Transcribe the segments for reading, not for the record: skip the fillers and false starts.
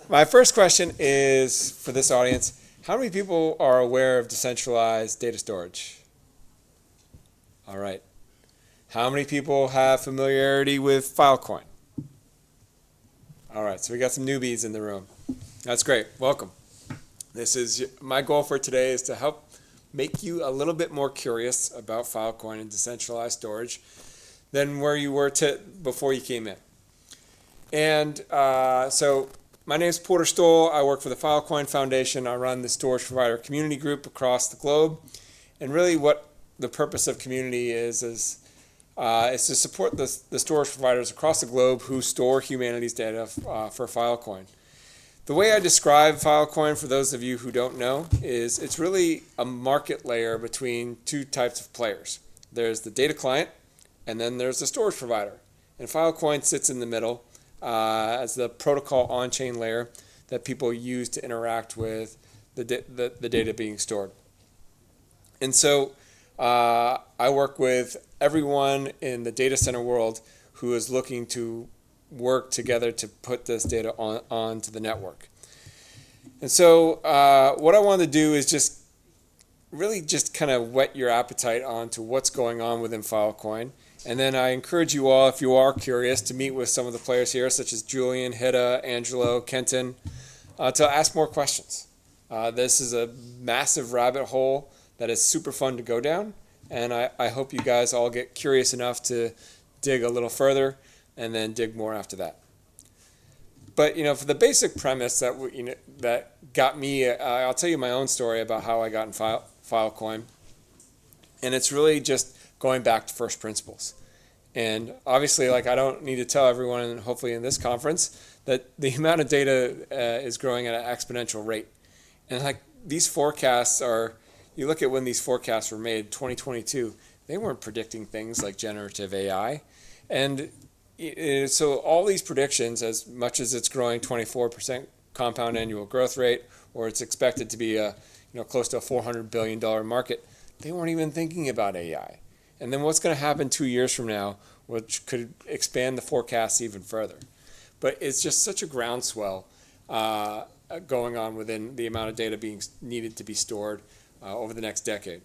My first question is for this audience. How many people are aware of decentralized data storage? All right. How many people have familiarity with Filecoin? All right, so we got some newbies in the room. That's great. Welcome. This is my goal for today is to help make you a little bit more curious about Filecoin and decentralized storage than where you were before you came in. And so my name is Porter Stowell. I work for the Filecoin Foundation. I run the storage provider community group across the globe. And really what the purpose of community is to support the storage providers across the globe who store humanity's data for Filecoin. The way I describe Filecoin, for those of you who don't know, is it's really a market layer between two types of players. There's the data client, and then there's the storage provider. And Filecoin sits in the middle as the protocol on-chain layer that people use to interact with the data being stored. And so I work with everyone in the data center world who is looking to work together to put this data onto the network. And so what I want to do is just kind of whet your appetite onto what's going on within Filecoin. And then I encourage you all, if you are curious, to meet with some of the players here, such as Julian, Hida, Angelo, Kenton, to ask more questions. This is a massive rabbit hole that is super fun to go down. And I hope you guys all get curious enough to dig a little further and then dig more after that. But for the basic premise that got me, I'll tell you my own story about how I got in Filecoin, and it's really just going back to first principles. And obviously, I don't need to tell everyone, and hopefully in this conference, that the amount of data is growing at an exponential rate. And these forecasts are, you look at when these forecasts were made, 2022, they weren't predicting things like generative AI. And so all these predictions, as much as it's growing 24% compound annual growth rate, or it's expected to be close to a $400 billion market, they weren't even thinking about AI. And then what's going to happen 2 years from now, which could expand the forecast even further. But it's just such a groundswell going on within the amount of data being needed to be stored over the next decade.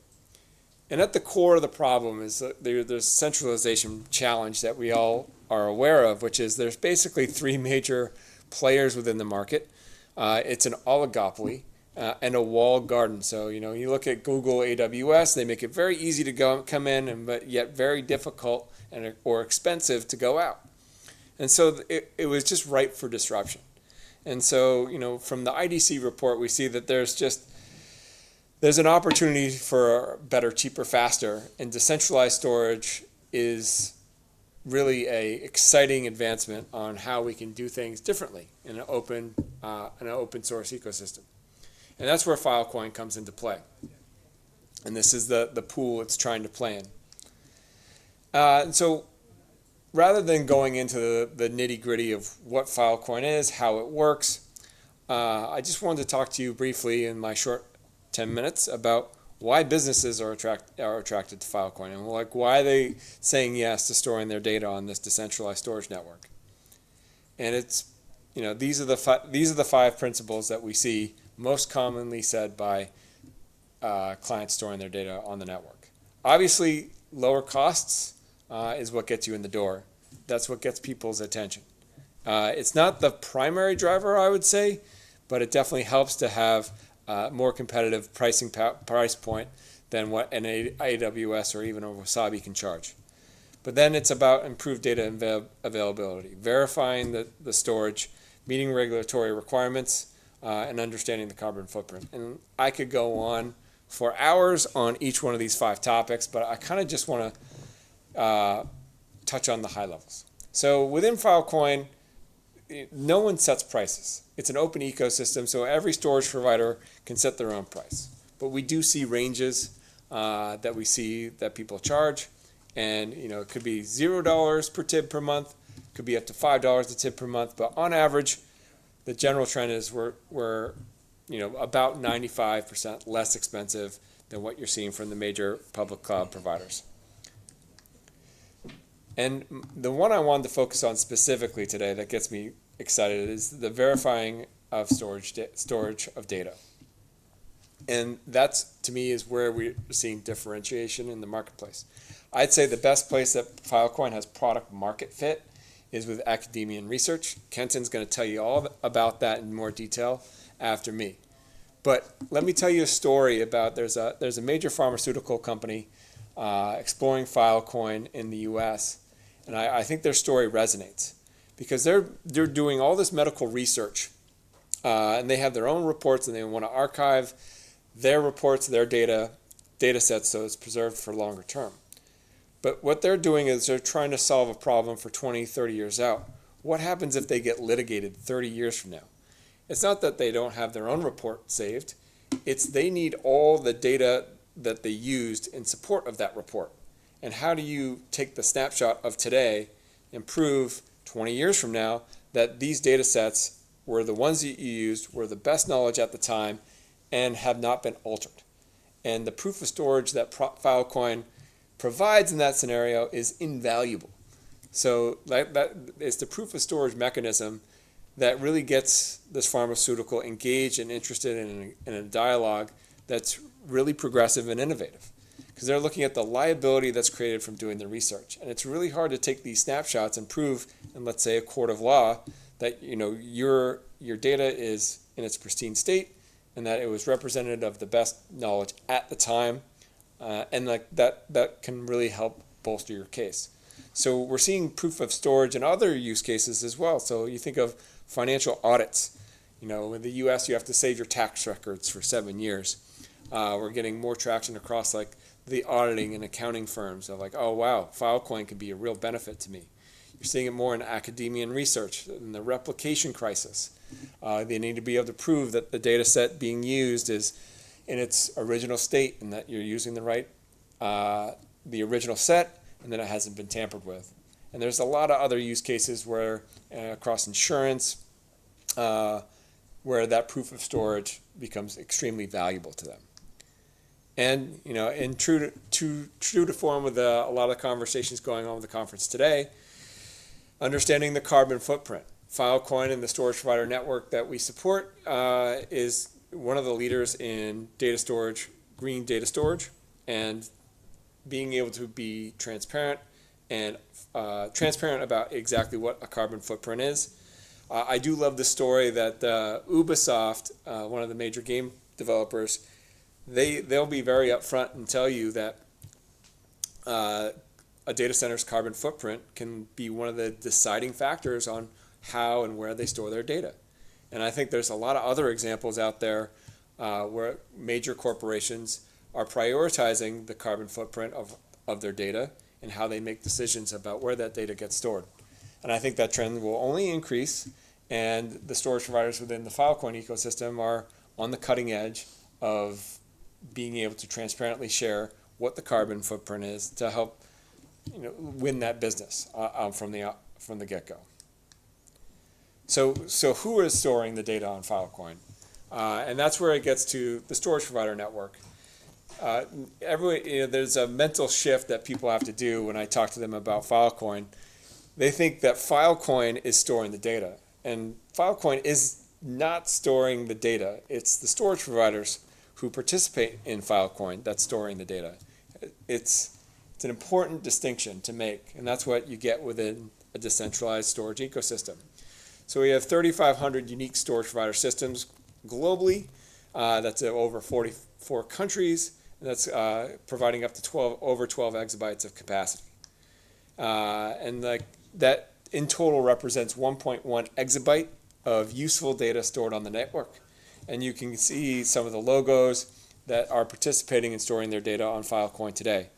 And at the core of the problem is there's a centralization challenge that we all are aware of, which is there's basically three major players within the market. It's an oligopoly and a walled garden. So you look at Google, AWS, they make it very easy to come in, but yet very difficult or expensive to go out. And so it was just ripe for disruption. And so from the IDC report, we see that there's an opportunity for better, cheaper, faster, and decentralized storage is really a exciting advancement on how we can do things differently in an open source ecosystem. And that's where Filecoin comes into play. And this is the pool it's trying to play in. And so rather than going into the nitty-gritty of what Filecoin is, how it works, I just wanted to talk to you briefly in my short 10 minutes about why businesses are attracted to Filecoin and why are they saying yes to storing their data on this decentralized storage network. And it's these are the five principles that we see most commonly said by clients storing their data on the network. Obviously, lower costs is what gets you in the door. That's what gets people's attention. It's not the primary driver, I would say, but it definitely helps to have more competitive price point than what an AWS or even a Wasabi can charge. But then it's about improved data availability, verifying the storage, meeting regulatory requirements, and understanding the carbon footprint. And I could go on for hours on each one of these five topics, but I kind of just want to touch on the high levels. So within Filecoin, no one sets prices. It's an open ecosystem, so every storage provider can set their own price. But we do see ranges that we see that people charge, and it could be $0 per tib per month, could be up to $5 a tib per month. But on average, the general trend is we're about 95% less expensive than what you're seeing from the major public cloud providers. And the one I wanted to focus on specifically today that gets me excited is the verifying of storage of data. And that's, to me, is where we're seeing differentiation in the marketplace. I'd say the best place that Filecoin has product market fit is with academia and research. Kenton's going to tell you all about that in more detail after me. But let me tell you a story about, there's a major pharmaceutical company exploring Filecoin in the US, and I think their story resonates because they're doing all this medical research, and they have their own reports, and they want to archive their reports, their data sets, so it's preserved for longer term. But what they're doing is they're trying to solve a problem for 20, 30 years out. What happens if they get litigated 30 years from now? It's not that they don't have their own report saved. It's they need all the data that they used in support of that report. And how do you take the snapshot of today and prove 20 years from now that these data sets were the ones that you used, were the best knowledge at the time, and have not been altered? And the proof of storage that Filecoin provides in that scenario is invaluable. So that is the proof of storage mechanism that really gets this pharmaceutical engaged and interested in a dialogue that's really progressive and innovative, because they're looking at the liability that's created from doing the research. And it's really hard to take these snapshots and prove in, let's say, a court of law that your data is in its pristine state and that it was representative of the best knowledge at the time, and like that can really help bolster your case. So we're seeing proof of storage in other use cases as well. So you think of financial audits. In the US, you have to save your tax records for 7 years. We're getting more traction across like the auditing and accounting firms of like, oh wow, Filecoin could be a real benefit to me. You're seeing it more in academia and research, in the replication crisis. They need to be able to prove that the data set being used is in its original state and that you're using the right, the original set, and that it hasn't been tampered with. And there's a lot of other use cases where across insurance, where that proof of storage becomes extremely valuable to them. And in true to form with a lot of conversations going on with the conference today, understanding the carbon footprint. Filecoin and the storage provider network that we support is one of the leaders in data storage, green data storage, and being able to be transparent and transparent about exactly what a carbon footprint is. I do love the story that Ubisoft, one of the major game developers, they'll be very upfront and tell you that a data center's carbon footprint can be one of the deciding factors on how and where they store their data. And I think there's a lot of other examples out there where major corporations are prioritizing the carbon footprint of their data and how they make decisions about where that data gets stored. And I think that trend will only increase, and the storage providers within the Filecoin ecosystem are on the cutting edge of being able to transparently share what the carbon footprint is to help win that business from the get-go. So who is storing the data on Filecoin? And that's where it gets to the storage provider network. There's a mental shift that people have to do when I talk to them about Filecoin. They think that Filecoin is storing the data, and Filecoin is not storing the data. It's the storage providers who participate in Filecoin that's storing the data. It's an important distinction to make, and that's what you get within a decentralized storage ecosystem. So we have 3,500 unique storage provider systems globally. That's over 44 countries, and that's providing up to over 12 exabytes of capacity. And that in total represents 1.1 exabyte of useful data stored on the network. And you can see some of the logos that are participating in storing their data on Filecoin today.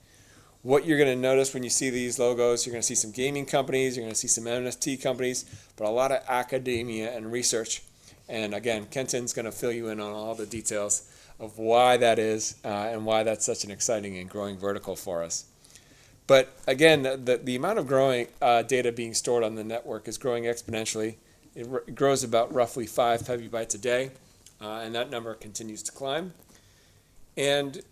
What you're going to notice when you see these logos, you're going to see some gaming companies, you're going to see some NFT companies, but a lot of academia and research. And again, Kenton's going to fill you in on all the details of why that is and why that's such an exciting and growing vertical for us. But again, the amount of growing data being stored on the network is growing exponentially. It grows about roughly 5 petabytes a day, and that number continues to climb. And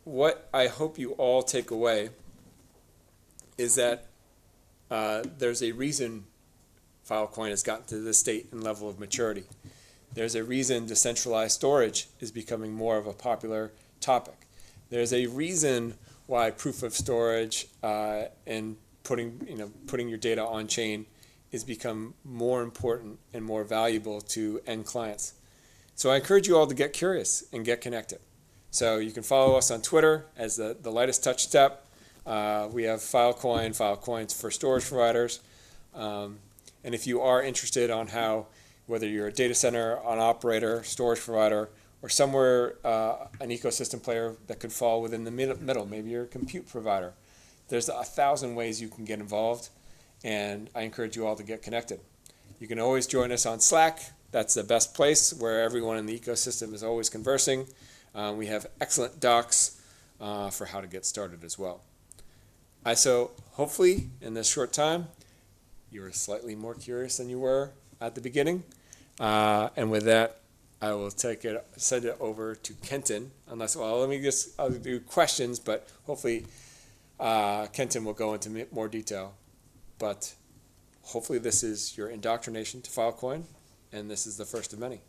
what I hope you all take away is that there's a reason Filecoin has gotten to this state and level of maturity. There's a reason decentralized storage is becoming more of a popular topic. There's a reason why proof of storage and putting your data on chain is become more important and more valuable to end clients. So I encourage you all to get curious and get connected. So you can follow us on Twitter as the lightest touch step. We have Filecoins for storage providers. And if you are interested on how, whether you're a data center, an operator, storage provider, or somewhere an ecosystem player that could fall within the middle, maybe you're a compute provider, there's 1,000 ways you can get involved, and I encourage you all to get connected. You can always join us on Slack. That's the best place where everyone in the ecosystem is always conversing. We have excellent docs for how to get started as well. So hopefully in this short time, you're slightly more curious than you were at the beginning. And with that, I will send it over to Kenton. I'll do questions, but hopefully Kenton will go into more detail. But hopefully this is your indoctrination to Filecoin, and this is the first of many.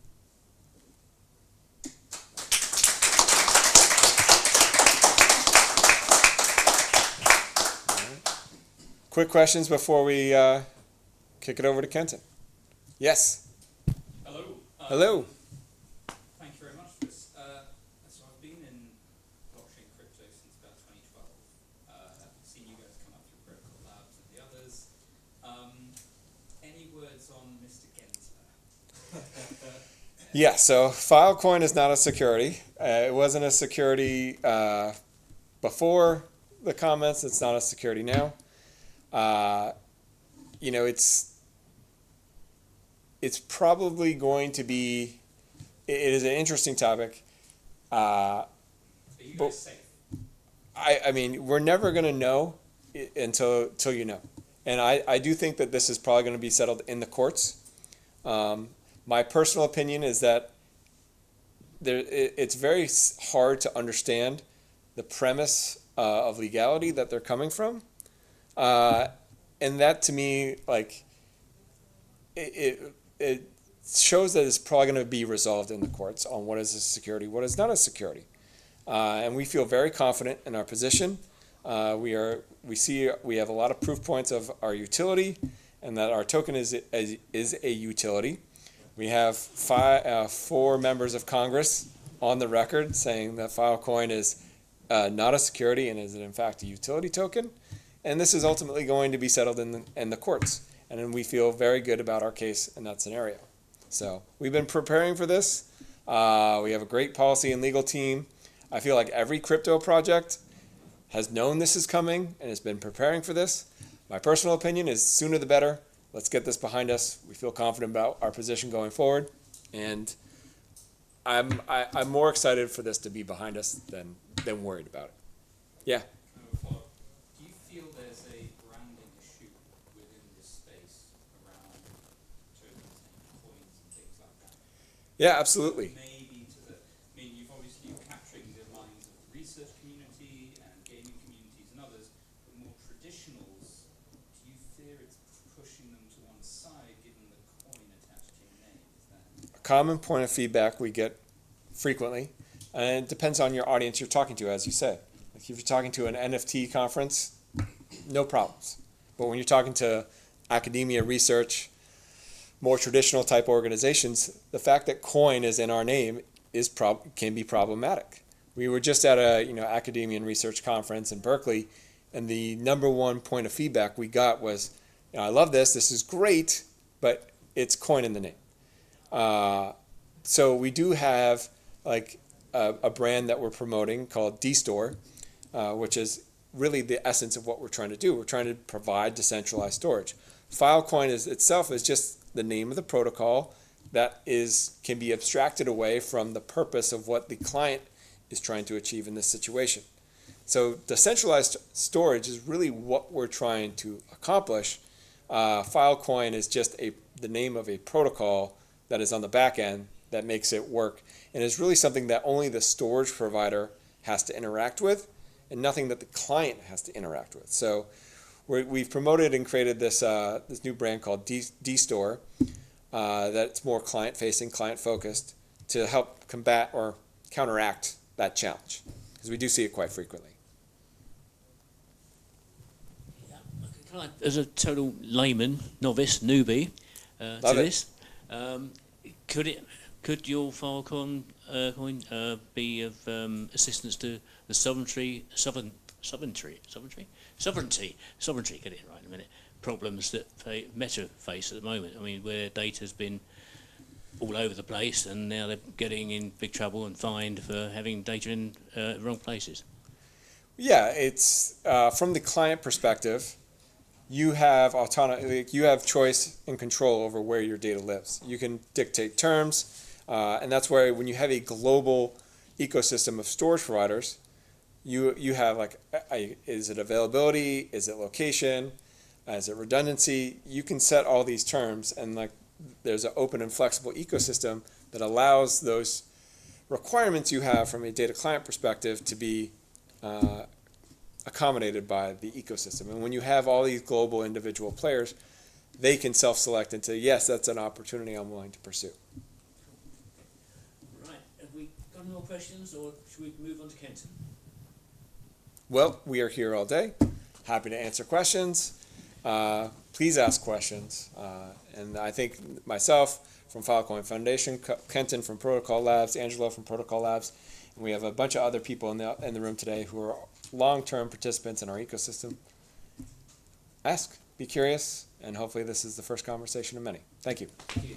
Quick questions before we kick it over to Kenton. Yes? Hello. Hello. Thank you very much for this. So I've been in blockchain crypto since about 2012. I've seen you guys come up through Protocol Labs and the others. Any words on Mr. Gensler? Yeah, so Filecoin is not a security. It wasn't a security before the comments. It's not a security now. It's probably going to be, it is an interesting topic. Are you guys safe? I mean, we're never going to know until you know. And I do think that this is probably going to be settled in the courts. My personal opinion is that it's very hard to understand the premise of legality that they're coming from. And that to me, like, it shows that it's probably going to be resolved in the courts on what is a security, what is not a security. And we feel very confident in our position. We have a lot of proof points of our utility, and that our token is a utility. We have 4 members of Congress on the record saying that Filecoin is not a security and is in fact a utility token. And this is ultimately going to be settled in the courts. And then we feel very good about our case in that scenario. So we've been preparing for this. We have a great policy and legal team. I feel like every crypto project has known this is coming and has been preparing for this. My personal opinion is sooner the better. Let's get this behind us. We feel confident about our position going forward. And I'm more excited for this to be behind us than worried about it. Yeah. Yeah, absolutely. Maybe you've obviously capturing the minds of the research community and gaming communities and others, but more traditionals, do you fear it's pushing them to one side given the coin attached to your name? Is that a common point of feedback we get frequently, and it depends on your audience you're talking to, as you say. Like if you're talking to an NFT conference, no problems. But when you're talking to academia, research, more traditional type organizations, the fact that coin is in our name can be problematic. We were just at a academia and research conference in Berkeley, and the number one point of feedback we got was, I love this is great, but it's coin in the name. So we do have like a brand that we're promoting called dStore, which is really the essence of what we're trying to do. We're trying to provide decentralized storage. Filecoin itself is just the name of the protocol that can be abstracted away from the purpose of what the client is trying to achieve in this situation. So decentralized storage is really what we're trying to accomplish. Filecoin is just the name of a protocol that is on the back end that makes it work, and is really something that only the storage provider has to interact with, and nothing that the client has to interact with. So we've promoted and created this new brand called dStore. that's more client-facing, client-focused, to help combat or counteract that challenge, because we do see it quite frequently. Yeah. Okay. Can I, as a total layman, novice, newbie to Love it. this, could your Filecoin coin be of assistance to the sovereignty, get it right in a minute, problems that Meta face at the moment? I mean, where data's been all over the place, and now they're getting in big trouble and fined for having data in wrong places. Yeah, it's from the client perspective, you have autonomy, you have choice and control over where your data lives. You can dictate terms, and that's where when you have a global ecosystem of storage providers, you have like, is it availability, is it location, is it redundancy? You can set all these terms, and like there's an open and flexible ecosystem that allows those requirements you have from a data client perspective to be accommodated by the ecosystem. And when you have all these global individual players, they can self-select and say, yes, that's an opportunity I'm willing to pursue. Right, have we got any more questions, or should we move on to Kenton? Well, we are here all day, happy to answer questions. Please ask questions. And I think myself from Filecoin Foundation, Kenton from Protocol Labs, Angelo from Protocol Labs, and we have a bunch of other people in the room today who are long-term participants in our ecosystem. Ask, be curious, and hopefully this is the first conversation of many. Thank you. Thank you.